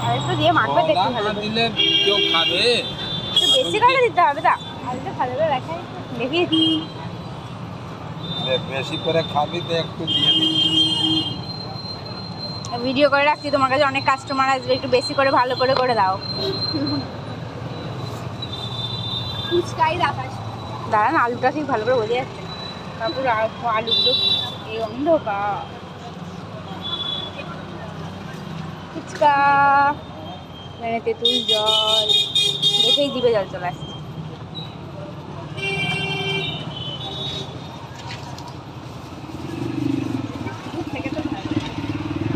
আর একটু দিয়ে মাখবে দেখতে ভালো না দিলে কেউ খাবে? একটু বেশি করে দিতে হবে দা, আর একটু ভালো করে রাখাই দেখি। বেশি করে খাবি তো একটু দিয়ে দিবি। ভিডিও করে রাখছি, তোমার কাছে অনেক কাস্টমার আসবে, একটু বেশি করে ভালো করে করে দাও। ফুচকাই রাখাস, দাঁড়ান আলুটা ঠিক ভালো করে বোঝা যাচ্ছে, তারপর আলুগুলো এই অন্ধকার। ফুচকা মানে তেঁতুল জল দেখেই জিভে জল চলে আসছে।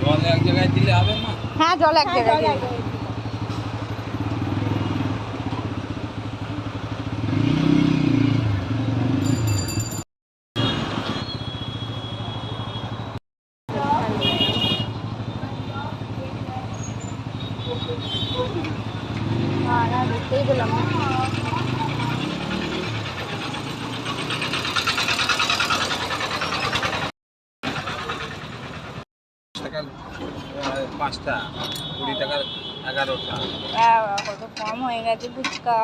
জল এক জায়গায় দিলে হবে মা? হ্যাঁ জল এক জায়গায় দিয়ে দাও। না দেখতেই পেলাম না। টাকা 5টা, 20 টাকার 11টা। কত কম হয়ে গেছে ফুচকা।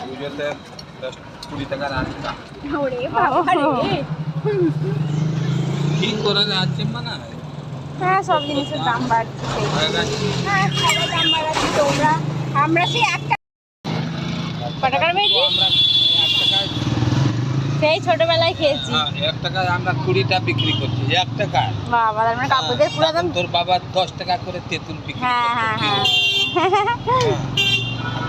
পুজোতে 10-20 টাকার 8টা। ওরে বাবা রে। কি করা যাচ্ছে মানে? হ্যাঁ সব জিনিসের দাম বাড়ছে, হ্যাঁ সবার দাম বাড়াচ্ছে। তোমরা আমরা সেই একটা ক টাকার পেয়েছি, আমরা 1 টাকায়, সেই ছোটবেলায় খেয়েছি। 1 টাকায় আমরা 20টা বিক্রি করছি, 1 টাকায়। বাবা তার মানে কাকুদের পুরো দাম। তোর বাবা 10 টাকা করে তেঁতুল বিক্রি হ্যাঁ করতো। হ্যাঁ হ্যাঁ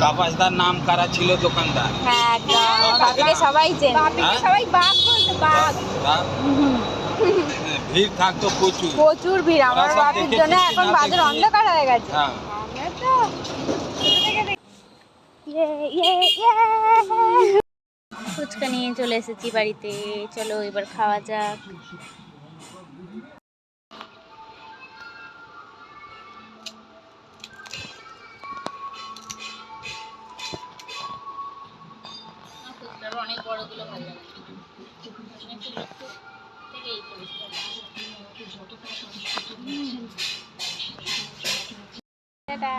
তাপাসদার নাম কারা ছিল দোকানদার? হ্যাঁ একদম, বাপিকে সবাই চেনে, বাপিকে সবাই বাপ বলতে, বাপ। ভিড় থাকতো প্রচুর। প্রচুর ভিড়, আমার ওরা সব বাপির দেখে জন্য দেখে এখন না বাজার দেখি। অন্ধকার হয়ে গেছে। হ্যাঁ। আমরা তো ছোট থেকে দেখি। ফুচকা নিয়ে চলে এসেছি বাড়িতে, চলো এবার খাওয়া যাক। অনেক বড়গুলো ভালো লাগে, টাটা।